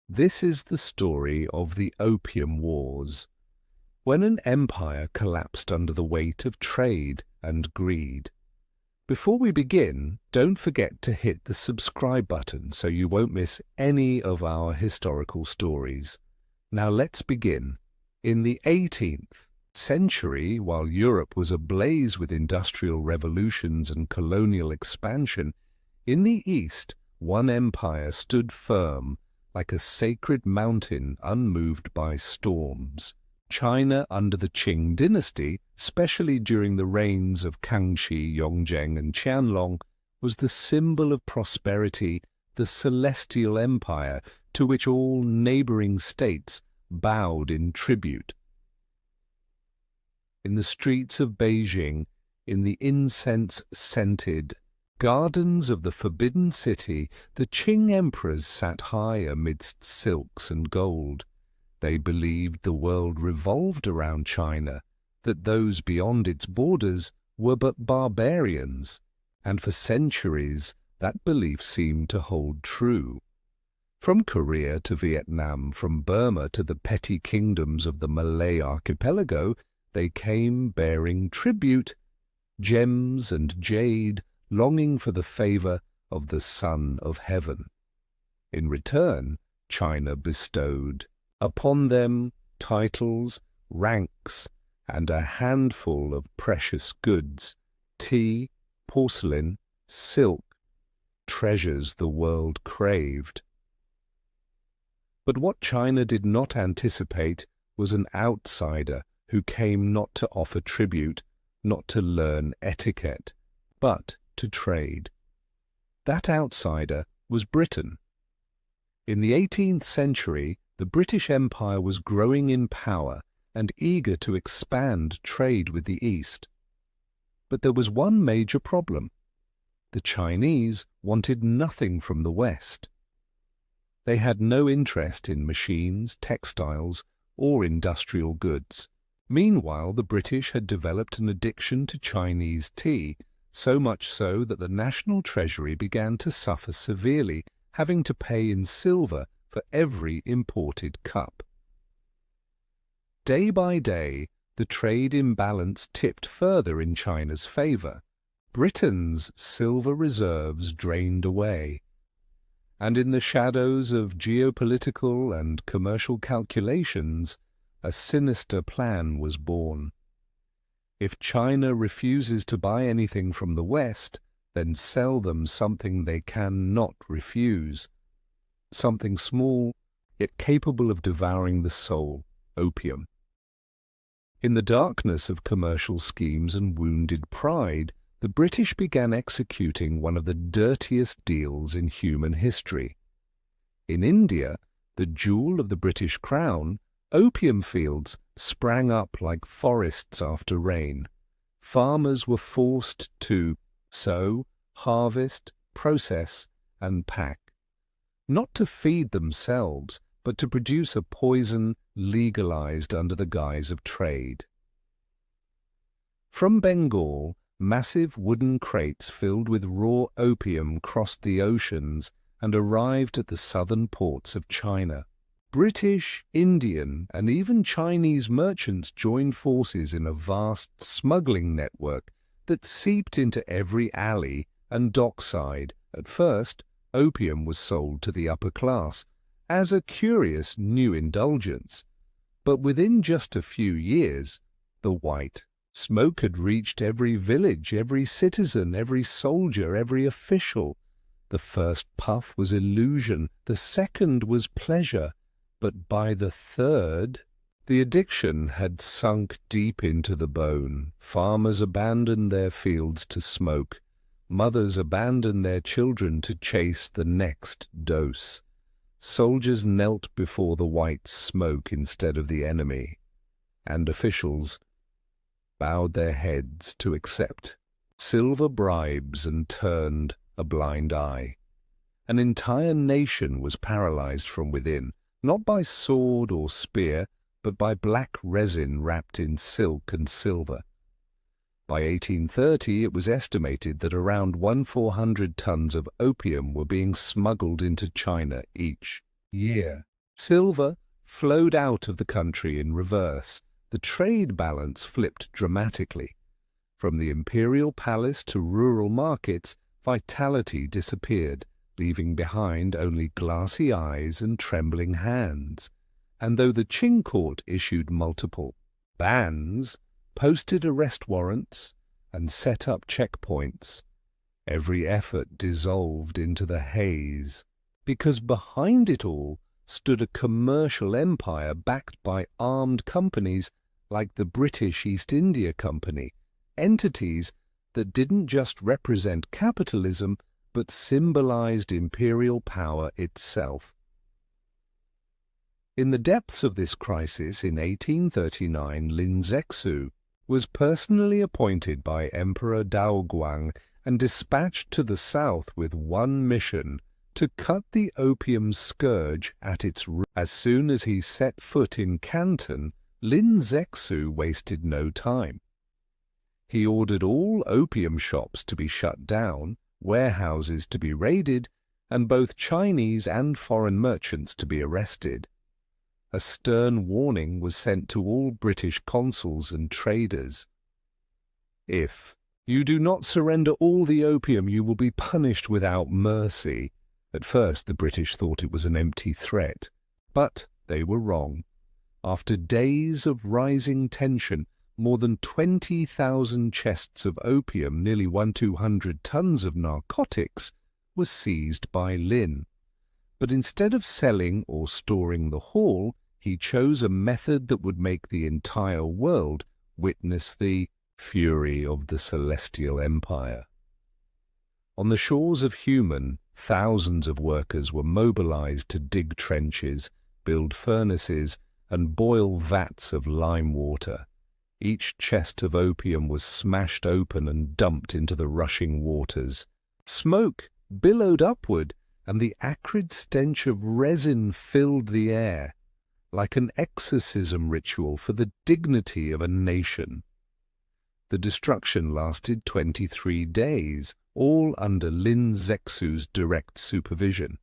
This is the story of the Opium Wars, when an empire collapsed under the weight of trade and greed. Before we begin, don't forget to hit the subscribe button so you won't miss any of our historical stories. Now let's begin. In the 18th century, while Europe was ablaze with industrial revolutions and colonial expansion, in the East, one empire stood firm, like a sacred mountain unmoved by storms. China under the Qing Dynasty, especially during the reigns of Kangxi, Yongzheng and Qianlong, was the symbol of prosperity, the celestial empire to which all neighboring states bowed in tribute. In the streets of Beijing, in the incense-scented gardens of the Forbidden City, the Qing emperors sat high amidst silks and gold. They believed the world revolved around China, that those beyond its borders were but barbarians, and for centuries that belief seemed to hold true. From Korea to Vietnam, from Burma to the petty kingdoms of the Malay archipelago, they came bearing tribute, gems and jade, longing for the favor of the Son of Heaven. In return, China bestowed upon them titles, ranks, and a handful of precious goods, tea, porcelain, silk, treasures the world craved. But what China did not anticipate was an outsider who came not to offer tribute, not to learn etiquette, but to trade. That outsider was Britain. In the 18th century, the British Empire was growing in power and eager to expand trade with the East. But there was one major problem. The Chinese wanted nothing from the West. They had no interest in machines, textiles, or industrial goods. Meanwhile, the British had developed an addiction to Chinese tea, so much so that the national treasury began to suffer severely, having to pay in silver for every imported cup. Day by day, the trade imbalance tipped further in China's favor. Britain's silver reserves drained away, and in the shadows of geopolitical and commercial calculations, a sinister plan was born. If China refuses to buy anything from the West, then sell them something they cannot refuse. Something small, yet capable of devouring the soul, opium. In the darkness of commercial schemes and wounded pride, the British began executing one of the dirtiest deals in human history. In India, the jewel of the British crown, opium fields sprang up like forests after rain. Farmers were forced to sow, harvest, process, and pack, not to feed themselves, but to produce a poison legalized under the guise of trade. From Bengal, massive wooden crates filled with raw opium crossed the oceans and arrived at the southern ports of China. British, Indian, and even Chinese merchants joined forces in a vast smuggling network that seeped into every alley and dockside. At first, opium was sold to the upper class as a curious new indulgence, but within just a few years, the white smoke had reached every village, every citizen, every soldier, every official. The first puff was illusion, the second was pleasure, but by the third, the addiction had sunk deep into the bone. Farmers abandoned their fields to smoke. Mothers abandoned their children to chase the next dose. Soldiers knelt before the white smoke instead of the enemy, and officials bowed their heads to accept silver bribes and turned a blind eye. An entire nation was paralyzed from within, not by sword or spear, but by black resin wrapped in silk and silver. By 1830, it was estimated that around 1,400 tons of opium were being smuggled into China each year. Silver flowed out of the country in reverse. The trade balance flipped dramatically. From the imperial palace to rural markets, vitality disappeared, leaving behind only glassy eyes and trembling hands. And though the Qing court issued multiple bans, posted arrest warrants, and set up checkpoints, every effort dissolved into the haze, because behind it all stood a commercial empire backed by armed companies like the British East India Company, entities that didn't just represent capitalism but symbolized imperial power itself. In the depths of this crisis in 1839, Lin Zexu was personally appointed by Emperor Daoguang and dispatched to the south with one mission: to cut the opium scourge at its root. As soon as he set foot in Canton, Lin Zexu wasted no time. He ordered all opium shops to be shut down, warehouses to be raided, and both Chinese and foreign merchants to be arrested. A stern warning was sent to all British consuls and traders. If you do not surrender all the opium, you will be punished without mercy. At first the British thought it was an empty threat, but they were wrong. After days of rising tension, more than 20,000 chests of opium, nearly 1,200 tons of narcotics, were seized by Lin. But instead of selling or storing the haul, he chose a method that would make the entire world witness the fury of the Celestial Empire. On the shores of Human, thousands of workers were mobilized to dig trenches, build furnaces, and boil vats of lime water. Each chest of opium was smashed open and dumped into the rushing waters. Smoke billowed upward, and the acrid stench of resin filled the air, like an exorcism ritual for the dignity of a nation. The destruction lasted 23 days, all under Lin Zexu's direct supervision.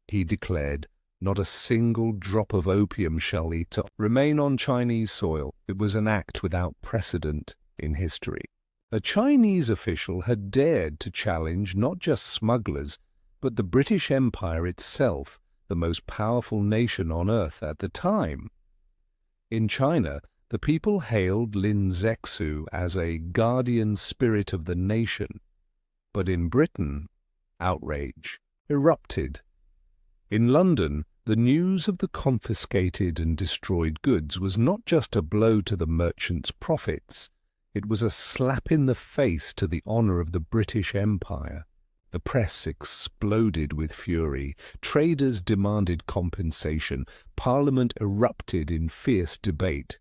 He declared, "Not a single drop of opium shall remain on Chinese soil." It was an act without precedent in history. A Chinese official had dared to challenge not just smugglers, but the British Empire itself, the most powerful nation on earth at the time. In China, the people hailed Lin Zexu as a guardian spirit of the nation. But in Britain, outrage erupted. In London, the news of the confiscated and destroyed goods was not just a blow to the merchants' profits, it was a slap in the face to the honour of the British Empire. The press exploded with fury, traders demanded compensation, Parliament erupted in fierce debate.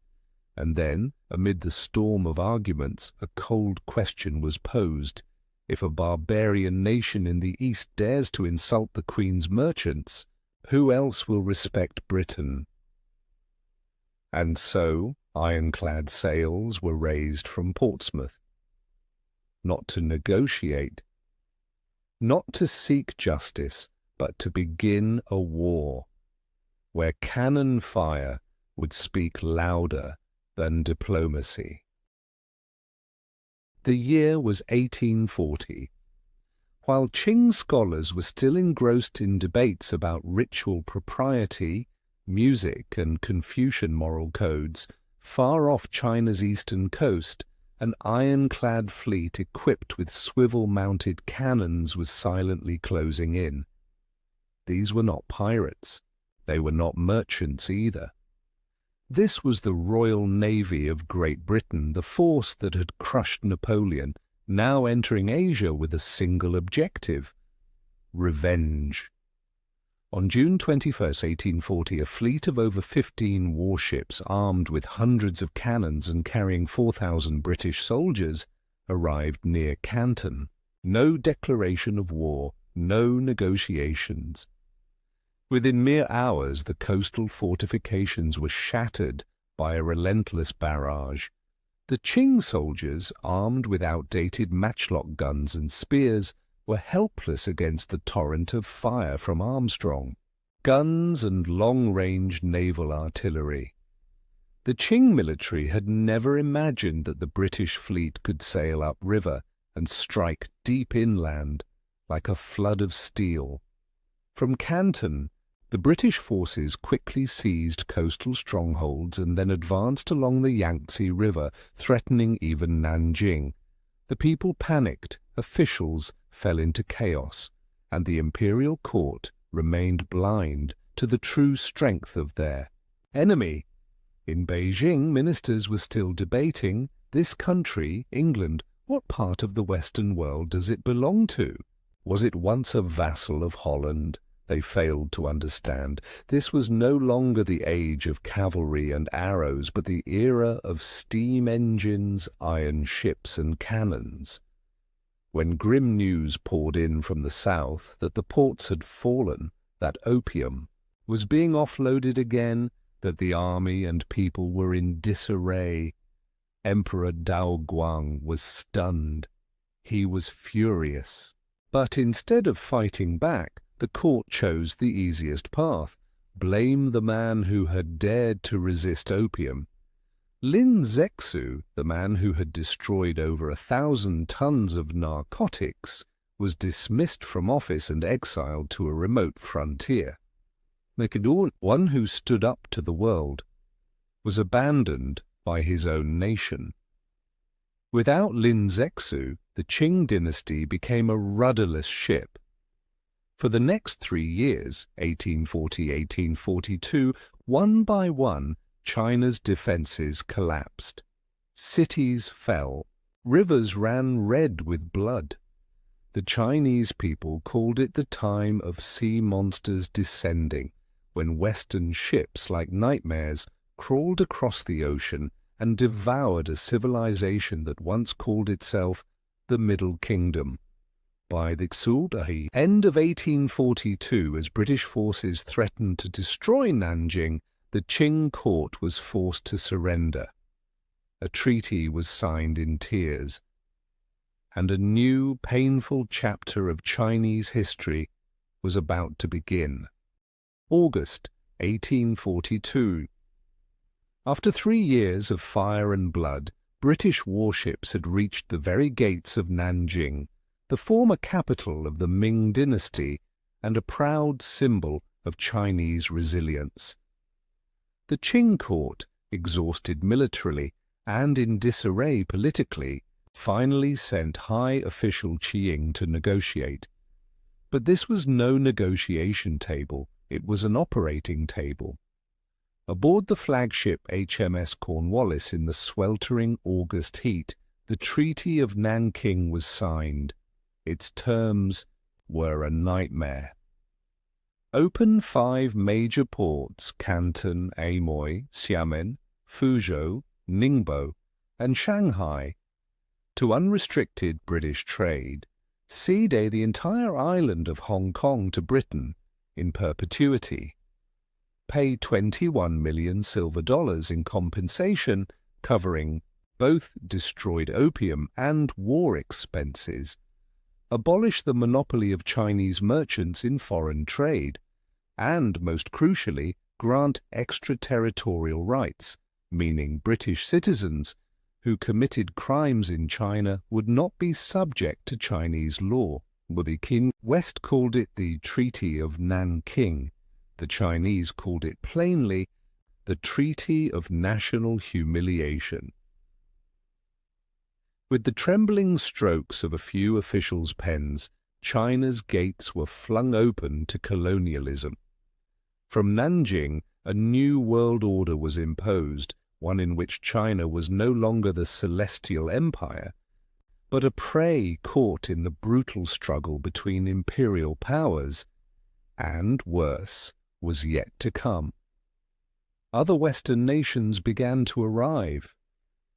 And then, amid the storm of arguments, a cold question was posed. If a barbarian nation in the East dares to insult the Queen's merchants, who else will respect Britain? And so, ironclad sails were raised from Portsmouth. Not to negotiate, not to seek justice, but to begin a war, where cannon fire would speak louder than diplomacy. The year was 1840. While Qing scholars were still engrossed in debates about ritual propriety, music, and Confucian moral codes, far off China's eastern coast, an ironclad fleet equipped with swivel-mounted cannons was silently closing in. These were not pirates. They were not merchants either. This was the Royal Navy of Great Britain, the force that had crushed Napoleon, now entering Asia with a single objective: revenge. On June 21, 1840, a fleet of over 15 warships, armed with hundreds of cannons and carrying 4,000 British soldiers, arrived near Canton. No declaration of war, no negotiations. Within mere hours, the coastal fortifications were shattered by a relentless barrage. The Qing soldiers, armed with outdated matchlock guns and spears, were helpless against the torrent of fire from Armstrong. guns and long-range naval artillery. The Qing military had never imagined that the British fleet could sail upriver and strike deep inland like a flood of steel. From Canton, the British forces quickly seized coastal strongholds and then advanced along the Yangtze River, threatening even Nanjing. The people panicked, officials fell into chaos, and the imperial court remained blind to the true strength of their enemy. In Beijing, ministers were still debating, this country, England, what part of the Western world does it belong to? Was it once a vassal of Holland? They failed to understand. This was no longer the age of cavalry and arrows, but the era of steam engines, iron ships, and cannons. When grim news poured in from the south that the ports had fallen, that opium was being offloaded again, that the army and people were in disarray, Emperor Daoguang was stunned. He was furious. But instead of fighting back, the court chose the easiest path, blame the man who had dared to resist opium. Lin Zexu, the man who had destroyed over 1,000 tons of narcotics, was dismissed from office and exiled to a remote frontier. Macedon, one who stood up to the world, was abandoned by his own nation. Without Lin Zexu, the Qing Dynasty became a rudderless ship. For the next 3 years, 1840–1842, one by one, China's defences collapsed. Cities fell. Rivers ran red with blood. The Chinese people called it the time of sea monsters descending, when Western ships like nightmares crawled across the ocean and devoured a civilization that once called itself the Middle Kingdom. By the end of 1842, as British forces threatened to destroy Nanjing, the Qing court was forced to surrender. A treaty was signed in tears, and a new, painful chapter of Chinese history was about to begin. August 1842. After 3 years of fire and blood, British warships had reached the very gates of Nanjing, the former capital of the Ming Dynasty and a proud symbol of Chinese resilience. The Qing court, exhausted militarily and in disarray politically, finally sent high official Qing to negotiate. But this was no negotiation table, it was an operating table. Aboard the flagship HMS Cornwallis in the sweltering August heat, the Treaty of Nanking was signed. Its terms were a nightmare. Open 5 major ports, Canton, Amoy, Xiamen, Fuzhou, Ningbo, and Shanghai, to unrestricted British trade. Cede the entire island of Hong Kong to Britain in perpetuity. Pay 21 million silver dollars in compensation, covering both destroyed opium and war expenses. Abolish the monopoly of Chinese merchants in foreign trade, and, most crucially, grant extraterritorial rights, meaning British citizens who committed crimes in China would not be subject to Chinese law. The Qing West called it the Treaty of Nanking. The Chinese called it plainly the Treaty of National Humiliation. With the trembling strokes of a few officials' pens, China's gates were flung open to colonialism. From Nanjing, a new world order was imposed, one in which China was no longer the celestial empire, but a prey caught in the brutal struggle between imperial powers, and, worse, was yet to come. Other Western nations began to arrive.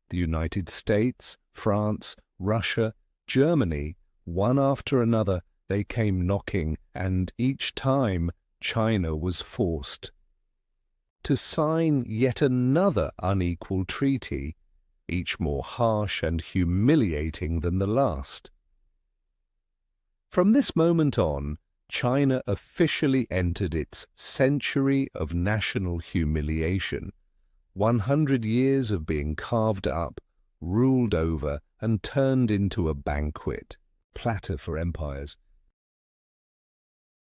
The United States, France, Russia, Germany, one after another, they came knocking, and each time China was forced to sign yet another unequal treaty, each more harsh and humiliating than the last. From this moment on, China officially entered its century of national humiliation. 100 years of being carved up, ruled over, and turned into a banquet, platter for empires.